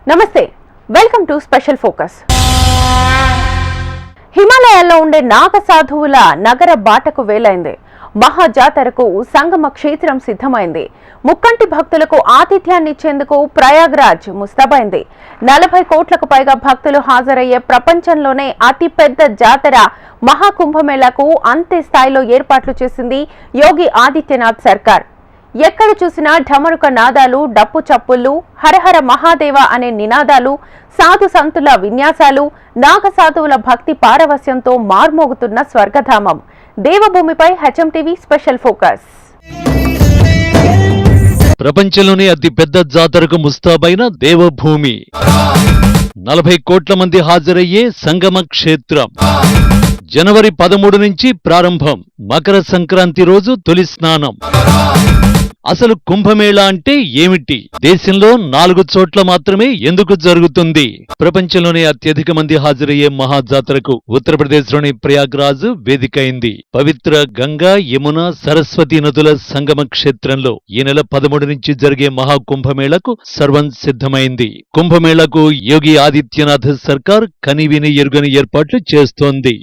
నమస్తే, welcome to special focus. హిమాలయాల్లో ఉండే నాగ సాధువుల నగర బాటకు వేలైంది. మహాజాతరకు సంగమ క్షేత్రం సిద్ధమైంది. ముక్కంటి భక్తులకు ఆతిథ్యాన్నిచ్చేందుకు ప్రయాగ్రాజ్ ముస్తాబైంది. 40 కోట్లకు పైగా భక్తులు హాజరయ్యే ప్రపంచంలోనే అతిపెద్ద జాతర మహాకుంభమేళాకు అంతే స్థాయిలో ఏర్పాట్లు చేసింది యోగి ఆదిత్యనాథ్ సర్కార్. ఎక్కడ చూసినా ఢమరుక నాదాలు, డప్పు చప్పుళ్లు, హరహర మహాదేవ అనే నినాదాలు, సాధు సంతుల విన్యాసాలు, నాగ సాధువుల భక్తి పారవస్యంతో మార్మోగుతున్న స్వర్గధామం. దేవభూమిపై హెచ్ఎంటీవీ స్పెషల్ ఫోకస్. ప్రపంచంలోనే అతి పెద్ద జాతరకు ముస్తాబైన దేవభూమి, 40 కోట్ల మంది హాజరయ్యే సంగమ క్షేత్రం. జనవరి 13 నుంచి ప్రారంభం. మకర సంక్రాంతి రోజు తొలి స్నానం. అసలు కుంభమేళా అంటే ఏమిటి? దేశంలో 4 చోట్ల మాత్రమే ఎందుకు జరుగుతుంది? ప్రపంచంలోనే అత్యధిక మంది హాజరయ్యే మహాజాతరకు ఉత్తరప్రదేశ్లోని ప్రయాగ్రాజ్ వేదికైంది. పవిత్ర గంగా, యమున, సరస్వతి నదుల సంగమ క్షేత్రంలో ఈ నెల 13 నుంచి జరిగే మహాకుంభమేళాకు సర్వం సిద్ధమైంది. కుంభమేళాకు యోగి ఆదిత్యనాథ్ సర్కార్ కనివిని ఎరుగని ఏర్పాట్లు చేస్తోంది.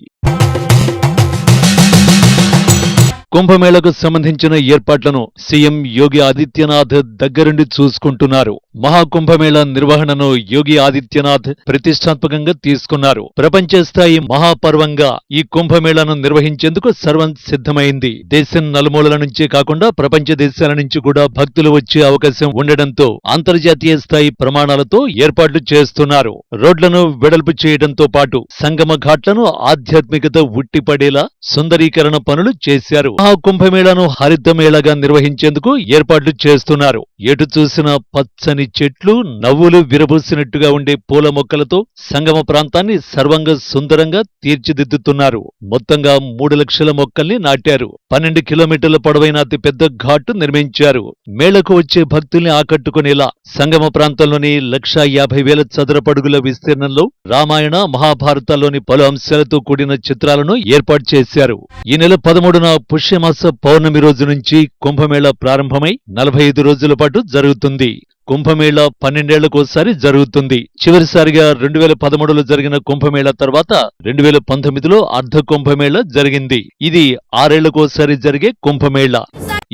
కుంభమేళకు సంబంధించిన ఏర్పాట్లను సీఎం యోగి ఆదిత్యనాథ్ దగ్గరుండి చూసుకుంటున్నారు. మహాకుంభమేళ నిర్వహణను యోగి ఆదిత్యనాథ్ ప్రతిష్టాత్మకంగా తీసుకున్నారు. ప్రపంచ స్థాయి మహాపర్వంగా ఈ కుంభమేళను నిర్వహించేందుకు సర్వం సిద్ధమైంది. దేశం నలుమూలల నుంచే కాకుండా ప్రపంచ దేశాల నుంచి కూడా భక్తులు వచ్చే అవకాశం ఉండడంతో అంతర్జాతీయ స్థాయి ప్రమాణాలతో ఏర్పాట్లు చేస్తున్నారు. రోడ్లను వెడల్పు చేయడంతో పాటు సంగమ ఘాట్లను ఆధ్యాత్మికత ఉట్టిపడేలా సుందరీకరణ పనులు చేశారు. మహాకుంభమేళాను హరితమేళాగా నిర్వహించేందుకు ఏర్పాట్లు చేస్తున్నారు. ఎటు చూసినా పచ్చని చెట్లు, నవ్వులు విరబూసినట్టుగా ఉండే పూల మొక్కలతో సంగమ ప్రాంతాన్ని సర్వంగా సుందరంగా తీర్చిదిద్దుతున్నారు. మొత్తంగా 3 లక్షల మొక్కల్ని నాటారు. 12 కిలోమీటర్ల పొడవైన అతి పెద్ద ఘాటు నిర్మించారు. మేళకు వచ్చే భక్తుల్ని ఆకట్టుకునేలా సంగమ ప్రాంతంలోని 1,50,000 చదరపడుగుల విస్తీర్ణంలో రామాయణ, మహాభారతాల్లోని పలు అంశాలతో కూడిన చిత్రాలను ఏర్పాటు చేశారు. ఈ నెల 13న పుష్యమాస పౌర్ణమి రోజు నుంచి కుంభమేళా ప్రారంభమై 45 రోజుల పాటు జరుగుతుంది. కుంభమేళా 12 ఏళ్లకోసారి జరుగుతుంది. చివరిసారిగా 2013లో జరిగిన కుంభమేళా తర్వాత 2019లో అర్ధ కుంభమేళా జరిగింది. ఇది 6 ఏళ్లకోసారి జరిగే కుంభమేళా.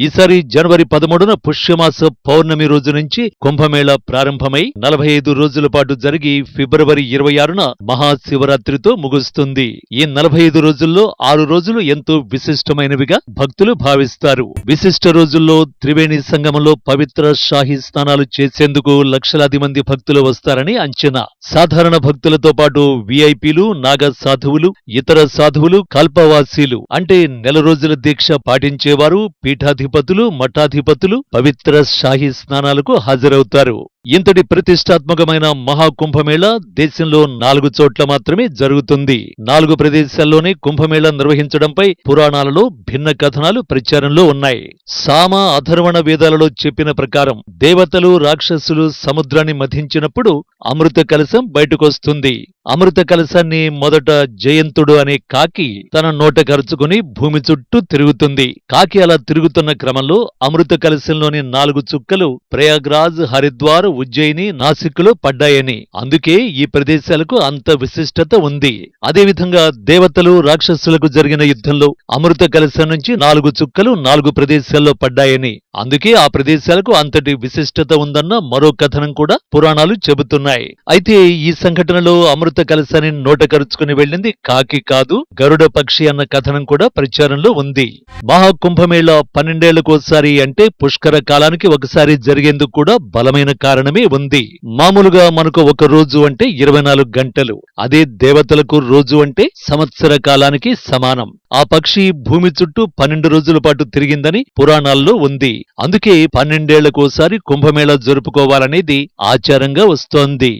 ఈసారి జనవరి 13న పుష్యమాస పౌర్ణమి రోజు నుంచి కుంభమేళా ప్రారంభమై 45 రోజుల పాటు జరిగి ఫిబ్రవరి 26న మహాశివరాత్రితో ముగుస్తుంది. ఈ 45 రోజుల్లో 6 రోజులు ఎంతో విశిష్టమైనవిగా భక్తులు భావిస్తారు. విశిష్ట రోజుల్లో త్రివేణి సంగమంలో పవిత్ర షాహీ స్నానాలు చేసేందుకు లక్షలాది మంది భక్తులు వస్తారని అంచనా. సాధారణ భక్తులతో పాటు విఐపీలు, నాగ సాధువులు, ఇతర సాధువులు, కల్పవాసీలు అంటే నెల రోజుల దీక్ష పాటించేవారు, పీఠాధిపతులు, మఠాధిపతులు పవిత్ర షాహీ స్నానాలకు హాజరవుతారు. ఇంతటి ప్రతిష్టాత్మకమైన మహాకుంభమేళా దేశంలో 4 చోట్ల మాత్రమే జరుగుతుంది. 4 ప్రదేశాల్లోనే కుంభమేళా నిర్వహించడంపై పురాణాలలో భిన్న కథనాలు ప్రచారంలో ఉన్నాయి. సామ, అథర్వణ వేదాలలో చెప్పిన ప్రకారం దేవతలు, రాక్షసులు సముద్రాన్ని మథించినప్పుడు అమృత కలశం బయటకొస్తుంది. అమృత కలశాన్ని మొదట జయంతుడు అనే కాకి తన నోట కరుచుకుని భూమి చుట్టూ తిరుగుతుంది. కాకి అలా తిరుగుతున్న క్రమంలో అమృత కలశంలోని 4 చుక్కలు ప్రయాగ్రాజ్, హరిద్వార్, ఉజ్జయిని, నాసిక్లో పడ్డాయని. అందుకే ఈ ప్రదేశాలకు అంత విశిష్టత ఉంది. అదేవిధంగా దేవతలు, రాక్షసులకు జరిగిన యుద్ధంలో అమృత కలశం నుంచి 4 చుక్కలు 4 ప్రదేశాల్లో పడ్డాయని. అందుకే ఆ ప్రదేశాలకు అంతటి విశిష్టత ఉందన్న మరో కథనం కూడా పురాణాలు చెబుతున్నాయి. అయితే ఈ సంఘటనలో అమృత కలశాన్ని నోట కరుచుకుని వెళ్ళింది కాకి కాదు, గరుడ పక్షి అన్న కథనం కూడా ప్రచారంలో ఉంది. మహాకుంభమేళా 12 ఏళ్లకోసారి అంటే పుష్కర కాలానికి ఒకసారి జరిగేందుకు కూడా బలమైన కారణమే ఉంది. మామూలుగా మనకు ఒక రోజు అంటే 24 గంటలు. అదే దేవతలకు రోజు అంటే సంవత్సర కాలానికి సమానం. ఆ పక్షి భూమి చుట్టూ 12 రోజుల పాటు తిరిగిందని పురాణాల్లో ఉంది. అందుకే 12 ఏళ్లకోసారి కుంభమేళా జరుపుకోవాలనేది ఆచారంగా వస్తోంది.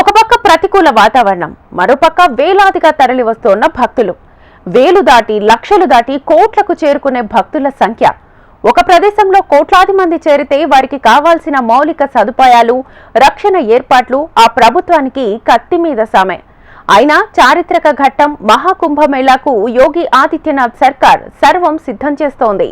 ఒక పక్క ప్రతికూల వాతావరణం, మరోపక్క వేలాదిగా తరలి వస్తోన్న భక్తులు. వేలు దాటి, లక్షలు దాటి కోట్లకు చేరుకునే భక్తుల సంఖ్య. ఒక ప్రదేశంలో కోట్లాది మంది చేరితే వారికి కావాల్సిన మౌలిక సదుపాయాలు, రక్షణ ఏర్పాట్లు ఆ ప్రభుత్వానికి కత్తి మీద సామే. అయినా చారిత్రక ఘట్టం మహాకుంభమేళాకు యోగి ఆదిత్యనాథ్ సర్కార్ సర్వం సిద్ధం చేస్తోంది.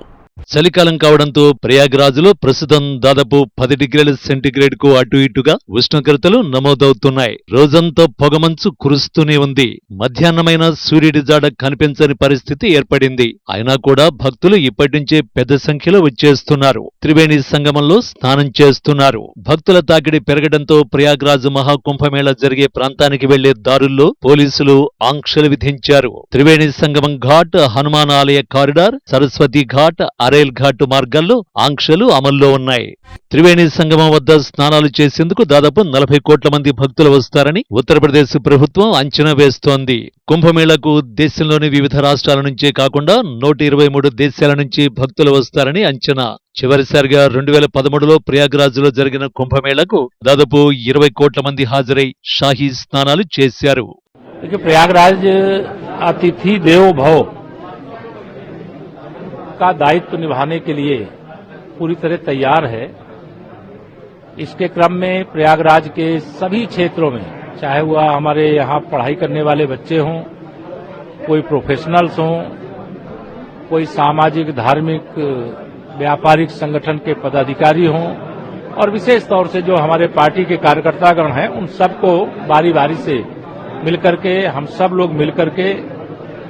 చలికాలం కావడంతో ప్రయాగ్రాజ్లో ప్రస్తుతం దాదాపు 10 డిగ్రీల సెంటీగ్రేడ్ కు అటు ఇటుగా ఉష్ణోగ్రతలు నమోదవుతున్నాయి. రోజంతా పొగమంచు కురుస్తూనే ఉంది. మధ్యాహ్నమైన సూర్యుడి జాడ కనిపించని పరిస్థితి ఏర్పడింది. అయినా కూడా భక్తులు ఇప్పటి నుంచే పెద్ద సంఖ్యలో వచ్చేస్తున్నారు. త్రివేణి సంగమంలో స్నానం చేస్తున్నారు. భక్తుల తాకిడి పెరగడంతో ప్రయాగ్రాజ్ మహాకుంభమేళా జరిగే ప్రాంతానికి వెళ్లే దారుల్లో పోలీసులు ఆంక్షలు విధించారు. త్రివేణి సంగమం ఘాట్, హనుమాన్ ఆలయ కారిడార్, సరస్వతి ఘాట్, అరేల్ ఘాట్ మార్గాల్లో ఆంక్షలు అమల్లో ఉన్నాయి. త్రివేణి సంగమం వద్ద స్నానాలు చేసేందుకు దాదాపు 40 కోట్ల మంది భక్తులు వస్తారని ఉత్తరప్రదేశ్ ప్రభుత్వం అంచనా వేస్తోంది. కుంభమేళాకు దేశంలోని వివిధ రాష్ట్రాల నుంచే కాకుండా 123 దేశాల నుంచి భక్తులు వస్తారని అంచనా. చివరిసారిగా 2013లో ప్రయాగ్రాజ్లో జరిగిన కుంభమేళాకు దాదాపు 20 కోట్ల మంది హాజరై షాహీ స్నానాలు చేశారు. प्रयागराज अतिथि देवो भव का दायित्व निभाने के लिए पूरी तरह तैयार है। इसके क्रम में प्रयागराज के सभी क्षेत्रों में, चाहे वह हमारे यहाँ पढ़ाई करने वाले बच्चे हों, कोई प्रोफेशनल्स हों, कोई सामाजिक धार्मिक व्यापारिक संगठन के पदाधिकारी हों और विशेष तौर से जो हमारे पार्टी के कार्यकर्तागण हैं, उन सबको बारी बारी से मिलकर के हम सब लोग मिलकर के,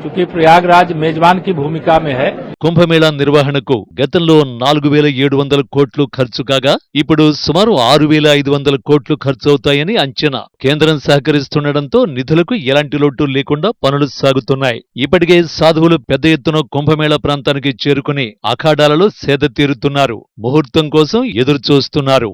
चूंकि प्रयागराज मेजबान की भूमिका में है। కుంభమేళా నిర్వహణకు గతంలో 4700 కోట్లు ఖర్చు కాగా ఇప్పుడు సుమారు 6500 కోట్లు ఖర్చవుతాయని అంచనా. కేంద్రం సహకరిస్తుండటంతో నిధులకు ఎలాంటి లోటు లేకుండా పనులు సాగుతున్నాయి. ఇప్పటికే సాధువులు పెద్ద ఎత్తున కుంభమేళా ప్రాంతానికి చేరుకుని అఖాడాలలో సేద తీరుతున్నారు. ముహూర్తం కోసం ఎదురుచూస్తున్నారు.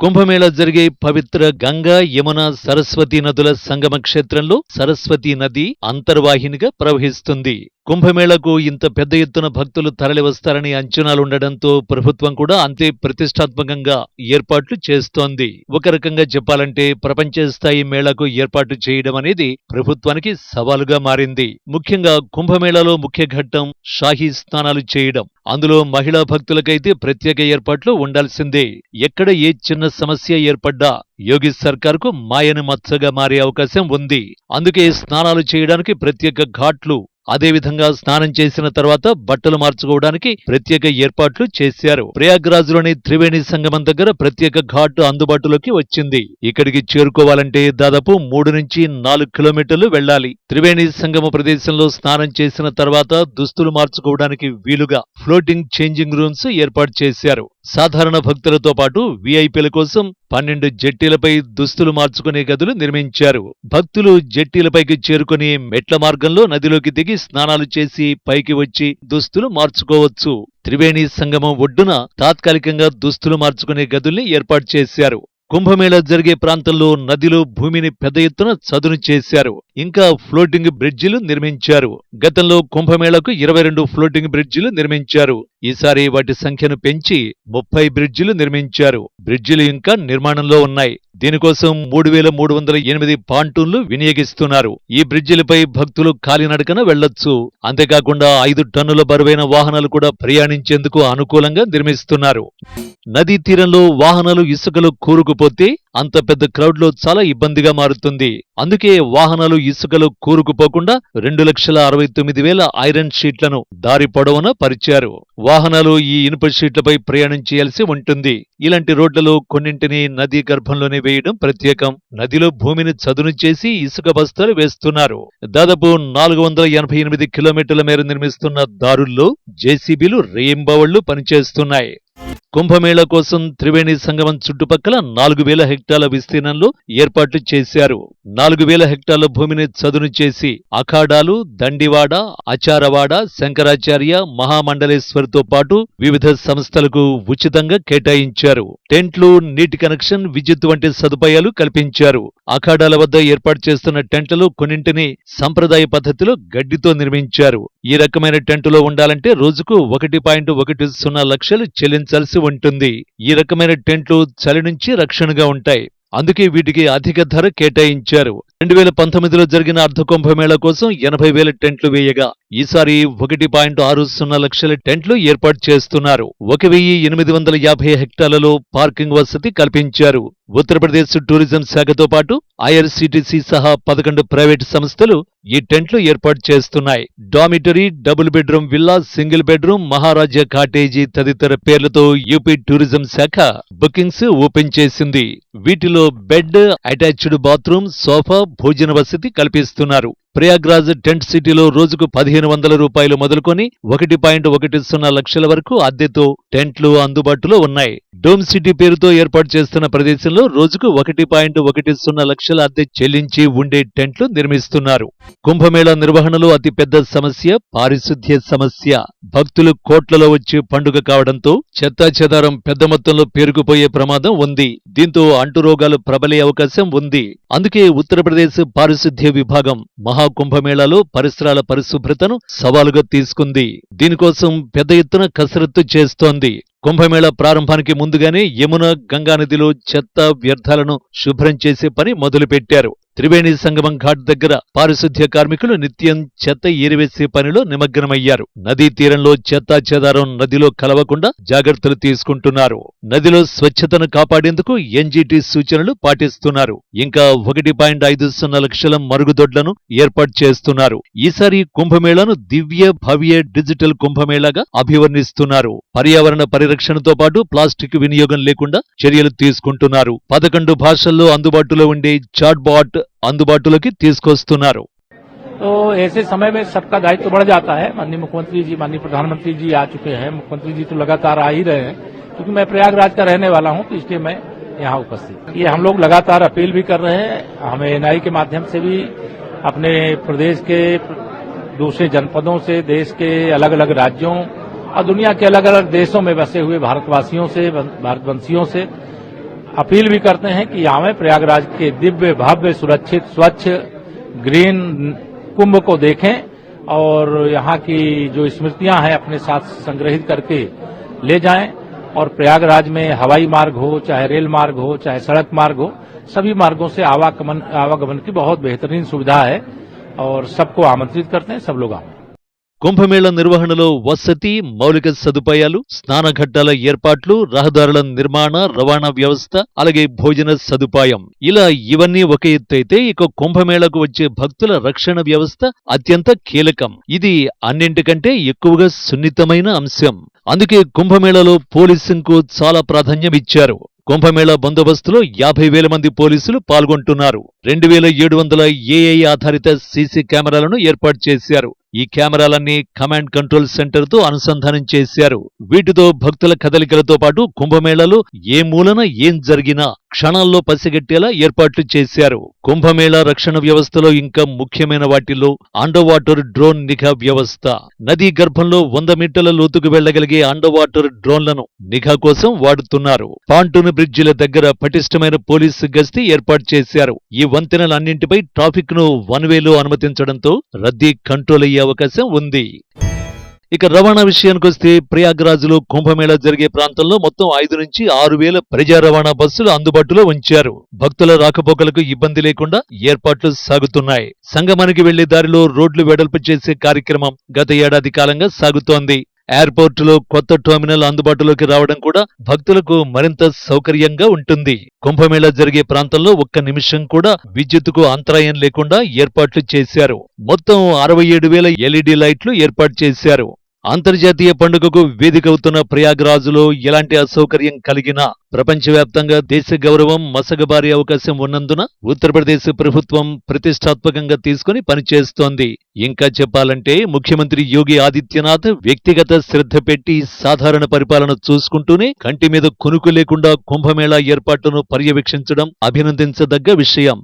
కుంభమేళా జరిగే పవిత్ర గంగా, యమున, సరస్వతీ నదుల సంగమ క్షేత్రంలో సరస్వతీ నది అంతర్వాహినిగా ప్రవహిస్తుంది. కుంభమేళాకు ఇంత పెద్ద ఎత్తున భక్తులు తరలివస్తారని అంచనాలుండటంతో ప్రభుత్వం కూడా అంతే ప్రతిష్టాత్మకంగా ఏర్పాట్లు చేస్తోంది. ఒక రకంగా చెప్పాలంటే ప్రపంచ స్థాయి మేళాకు ఏర్పాటు చేయడం అనేది ప్రభుత్వానికి సవాలుగా మారింది. ముఖ్యంగా కుంభమేళాలో ముఖ్య ఘట్టం షాహీ స్నానాలు చేయడం. అందులో మహిళా భక్తులకైతే ప్రత్యేక ఏర్పాట్లు ఉండాల్సిందే. ఎక్కడ ఏ చిన్న సమస్య ఏర్పడ్డా యోగి సర్కార్కు మాయని మచ్చగా మారే అవకాశం ఉంది. అందుకే స్నానాలు చేయడానికి ప్రత్యేక ఘాట్లు, అదేవిధంగా స్నానం చేసిన తర్వాత బట్టలు మార్చుకోవడానికి ప్రత్యేక ఏర్పాట్లు చేశారు. ప్రయాగ్రాజ్లోని త్రివేణి సంగమం దగ్గర ప్రత్యేక ఘాట్ అందుబాటులోకి వచ్చింది. ఇక్కడికి చేరుకోవాలంటే దాదాపు 3 నుంచి 4 కిలోమీటర్లు వెళ్లాలి. త్రివేణి సంగమ ప్రదేశంలో స్నానం చేసిన తర్వాత దుస్తులు మార్చుకోవడానికి వీలుగా ఫ్లోటింగ్ చేంజింగ్ రూమ్స్ ఏర్పాటు చేశారు. సాధారణ భక్తులతో పాటు వీఐపీల కోసం 12 జెట్టీలపై దుస్తులు మార్చుకునే గదులు నిర్మించారు. భక్తులు జెట్టీలపైకి చేరుకుని మెట్ల మార్గంలో నదిలోకి దిగి స్నానాలు చేసి పైకి వచ్చి దుస్తులు మార్చుకోవచ్చు. త్రివేణి సంగమం ఒడ్డున తాత్కాలికంగా దుస్తులు మార్చుకునే గదుల్ని ఏర్పాటు చేశారు. కుంభమేళా జరిగే ప్రాంతంలో నదిలో భూమిని పెద్ద ఎత్తున చదును చేశారు. ఇంకా ఫ్లోటింగ్ బ్రిడ్జిలు నిర్మించారు. గతంలో కుంభమేళాకు 22 ఫ్లోటింగ్ బ్రిడ్జిలు నిర్మించారు. ఈసారి వాటి సంఖ్యను పెంచి 30 బ్రిడ్జిలు నిర్మించారు. బ్రిడ్జిలు ఇంకా నిర్మాణంలో ఉన్నాయి. దీనికోసం 3308 పాంటూన్లు వినియోగిస్తున్నారు. ఈ బ్రిడ్జిలపై భక్తులు కాలినడకన వెళ్లొచ్చు. అంతేకాకుండా 5 టన్నుల బరువైన వాహనాలు కూడా ప్రయాణించేందుకు అనుకూలంగా నిర్మిస్తున్నారు. నదీ తీరంలో వాహనాలు ఇసుకలో కూరుకుపోతే అంత పెద్ద క్రౌడ్లో చాలా ఇబ్బందిగా మారుతుంది. అందుకే వాహనాలు ఇసుకలో కూరుకుపోకుండా 2,69,000 ఐరన్ షీట్లను దారి పొడవునా పరిచారు. వాహనాలు ఈ ఇనుప షీట్లపై ప్రయాణం చేయాల్సి ఉంటుంది. ఇలాంటి రోడ్లలో కొన్నింటిని నదీ గర్భంలోనే వేయడం ప్రత్యేకం. నదిలో భూమిని చదును చేసి ఇసుక బస్తాలు వేస్తున్నారు. దాదాపు 488 కిలోమీటర్ల మేర నిర్మిస్తున్న దారుల్లో జేసీబీలు రేయింబవళ్లు పనిచేస్తున్నాయి. కుంభమేళా కోసం త్రివేణి సంగమం చుట్టుపక్కల 4,000 హెక్టార్ల విస్తీర్ణంలో ఏర్పాట్లు చేశారు. 4,000 హెక్టార్ల భూమిని చదును చేసి అఖాడాలు, దండివాడ, ఆచారవాడ, శంకరాచార్య, మహామండలేశ్వర్తో పాటు వివిధ సంస్థలకు ఉచితంగా కేటాయించారు. టెంట్లు, నీటి కనెక్షన్, విద్యుత్ వంటి సదుపాయాలు కల్పించారు. అఖాడాల వద్ద ఏర్పాటు చేస్తున్న టెంట్లలో కొన్నింటిని సంప్రదాయ పద్ధతిలో గడ్డితో నిర్మించారు. ఈ రకమైన టెంటులో ఉండాలంటే రోజుకు 1.10 లక్షలు చెల్లించాల్సి ఉంటుంది. ఈ రకమైన టెంట్లు చలి నుంచి రక్షణగా ఉంటాయి. అందుకే వీటికి అధిక ధర కేటాయించారు. 2019లో జరిగిన అర్ధ కుంభమేళా కోసం 80,000 టెంట్లు వేయగా ఈసారి 1.60 లక్షల టెంట్లు ఏర్పాటు చేస్తున్నారు. 1,850 హెక్టార్లలో పార్కింగ్ వసతి కల్పించారు. ఉత్తరప్రదేశ్ టూరిజం శాఖతో పాటు ఐఆర్సీటీసీ సహా 11 ప్రైవేటు సంస్థలు ఈ టెంట్లు ఏర్పాటు చేస్తున్నాయి. Dormitory, double bedroom villa, single bedroom, Maharaja cottage తదితర పేర్లతో యూపీ టూరిజం శాఖ బుకింగ్స్ ఓపెన్ చేసింది. వీటిలో బెడ్, అటాచ్డ్ బాత్రూమ్, సోఫా, భోజన వసతి కల్పిస్తున్నారు. ప్రయాగ్రాజ్ టెంట్ సిటీలో రోజుకు 1,500 రూపాయలు మొదలుకొని 1.10 లక్షల వరకు అద్దెతో టెంట్లు అందుబాటులో ఉన్నాయి. డోమ్ సిటీ పేరుతో ఏర్పాటు చేస్తున్న ప్రదేశంలో రోజుకు 1.10 లక్షల అద్దె చెల్లించి ఉండే టెంట్లు నిర్మిస్తున్నారు. కుంభమేళా నిర్వహణలో అతిపెద్ద సమస్య పారిశుద్ధ్య సమస్య. భక్తులు కోట్లలో వచ్చే పండుగ కావడంతో చెత్తాచెదారం పెద్ద మొత్తంలో పేరుకుపోయే ప్రమాదం ఉంది. దీంతో అంటురోగాలు ప్రబలే అవకాశం ఉంది. అందుకే ఉత్తరప్రదేశ్ పారిశుద్ధ్య విభాగం మహాకుంభమేళాలో పరిసరాల పరిశుభ్రతను సవాలుగా తీసుకుంది. దీనికోసం పెద్ద ఎత్తున కసరత్తు చేస్తోంది. కుంభమేళా ప్రారంభానికి ముందుగానే యమున, గంగా నదిలో చెత్త వ్యర్థాలను శుభ్రం చేసే పని మొదలుపెట్టారు. త్రివేణి సంగమం ఘాట్ దగ్గర పారిశుద్ధ్య కార్మికులు నిత్యం చెత్త ఏరివేసే పనిలో నిమగ్నమయ్యారు. నదీ తీరంలో చెత్తా చెదారం నదిలో కలవకుండా జాగ్రత్తలు తీసుకుంటున్నారు. నదిలో స్వచ్ఛతను కాపాడేందుకు ఎన్జీటీ సూచనలు పాటిస్తున్నారు. ఇంకా 1.50 లక్షల మరుగుదొడ్లను ఏర్పాటు చేస్తున్నారు. ఈసారి కుంభమేళాను దివ్య భవ్య డిజిటల్ కుంభమేళాగా అభివర్ణిస్తున్నారు. పర్యావరణ పరిరక్షణతో పాటు ప్లాస్టిక్ వినియోగం లేకుండా చర్యలు తీసుకుంటున్నారు. 11 భాషల్లో అందుబాటులో ఉండే చాట్ బాట్ అందుబాటులోకి తీసుకొస్తున్నారు. तो ऐसे समय में सबका दायित्व बढ़ जाता है. माननीय मुख्यमंत्री जी, माननीय प्रधानमंत्री जी आ चुके हैं. मुख्यमंत्री जी तो लगातार आ ही रहे हैं, क्योंकि मैं प्रयागराज का रहने वाला हूं, तो इसलिए मैं यहाँ उपस्थित. ये हम लोग लगातार अपील भी कर रहे हैं. हमें एनआई के माध्यम से भी अपने प्रदेश के दूसरे जनपदों से, देश के अलग अलग राज्यों और दुनिया के अलग अलग देशों में बसे हुए भारतवासियों से, भारतवंशियों से अपील भी करते हैं कि यहाँ में प्रयागराज के दिव्य, भव्य, सुरक्षित, स्वच्छ, ग्रीन कुंभ को देखें और यहाँ की जो स्मृतियां हैं अपने साथ संग्रहित करके ले जाएं. और प्रयागराज में हवाई मार्ग हो, चाहे रेल मार्ग हो, चाहे सड़क मार्ग हो, सभी मार्गों से आवागमन की बहुत बेहतरीन सुविधा है और सबको आमंत्रित करते हैं. सब लोग आए. కుంభమేళా నిర్వహణలో వసతి, మౌలిక సదుపాయాలు, స్నానఘట్టాల ఏర్పాట్లు, రహదారుల నిర్మాణ, రవాణా వ్యవస్థ, అలాగే భోజన సదుపాయం, ఇలా ఇవన్నీ ఒక ఎత్తైతే ఇక కుంభమేళాకు వచ్చే భక్తుల రక్షణ వ్యవస్థ అత్యంత కీలకం. ఇది అన్నింటికంటే ఎక్కువగా సున్నితమైన అంశం. అందుకే కుంభమేళాలో పోలీసింగ్కు చాలా ప్రాధాన్యం ఇచ్చారు. కుంభమేళా బందోబస్తులో 50,000 మంది పోలీసులు పాల్గొంటున్నారు. 2,700 ఏఐ ఆధారిత సీసీ కెమెరాలను ఏర్పాటు చేశారు. ఈ కెమెరాలన్నీ కమాండ్ కంట్రోల్ సెంటర్ తో అనుసంధానం చేశారు. వీటితో భక్తుల కదలికలతో పాటు కుంభమేళాలో ఏ మూలన ఏం జరిగినా క్షణాల్లో పసిగట్టేలా ఏర్పాట్లు చేశారు. కుంభమేళా రక్షణ వ్యవస్థలో ఇంకా ముఖ్యమైన వాటిల్లో అండర్ వాటర్ డ్రోన్ నిఘా వ్యవస్థ. నదీ గర్భంలో 100 మీటర్ల లోతుకు వెళ్లగలిగే అండర్ వాటర్ డ్రోన్లను నిఘా కోసం వాడుతున్నారు. పాంటూన్ బ్రిడ్జిల దగ్గర పటిష్టమైన పోలీసు గస్తీ ఏర్పాటు చేశారు. ఈ వంతెనలన్నింటిపై ట్రాఫిక్ ను వన్ వేలో అనుమతించడంతో రద్దీ కంట్రోల్ అయ్యే అవకాశం ఉంది. ఇక రవాణా విషయానికొస్తే ప్రయాగ్రాజ్లో కుంభమేళా జరిగే ప్రాంతంలో మొత్తం 5 నుంచి 6,000 ప్రజా రవాణా బస్సులు అందుబాటులో ఉంచారు. భక్తుల రాకపోకలకు ఇబ్బంది లేకుండా ఏర్పాట్లు సాగుతున్నాయి. సంగమానికి వెళ్లే దారిలో రోడ్లు వెడల్పు చేసే కార్యక్రమం గత ఏడాది కాలంగా సాగుతోంది. ఎయిర్పోర్టులో కొత్త టెర్మినల్ అందుబాటులోకి రావడం కూడా భక్తులకు మరింత సౌకర్యంగా ఉంటుంది. కుంభమేళా జరిగే ప్రాంతంలో ఒక్క నిమిషం కూడా విద్యుత్తుకు అంతరాయం లేకుండా ఏర్పాట్లు చేశారు. మొత్తం 67,000 ఎల్ఈడీ లైట్లు ఏర్పాటు చేశారు. అంతర్జాతీయ పండుగకు వేదికవుతున్న ప్రయాగ్రాజులో ఎలాంటి అసౌకర్యం కలిగినా ప్రపంచవ్యాప్తంగా దేశ గౌరవం మసగబారే అవకాశం ఉన్నందున ఉత్తరప్రదేశ్ ప్రభుత్వం ప్రతిష్టాత్మకంగా తీసుకుని పనిచేస్తోంది. ఇంకా చెప్పాలంటే ముఖ్యమంత్రి యోగి ఆదిత్యనాథ్ వ్యక్తిగత శ్రద్ధ పెట్టి సాధారణ పరిపాలన చూసుకుంటూనే కంటి మీద కునుకు లేకుండా కుంభమేళా ఏర్పాటును పర్యవేక్షించడం అభినందించదగ్గ విషయం.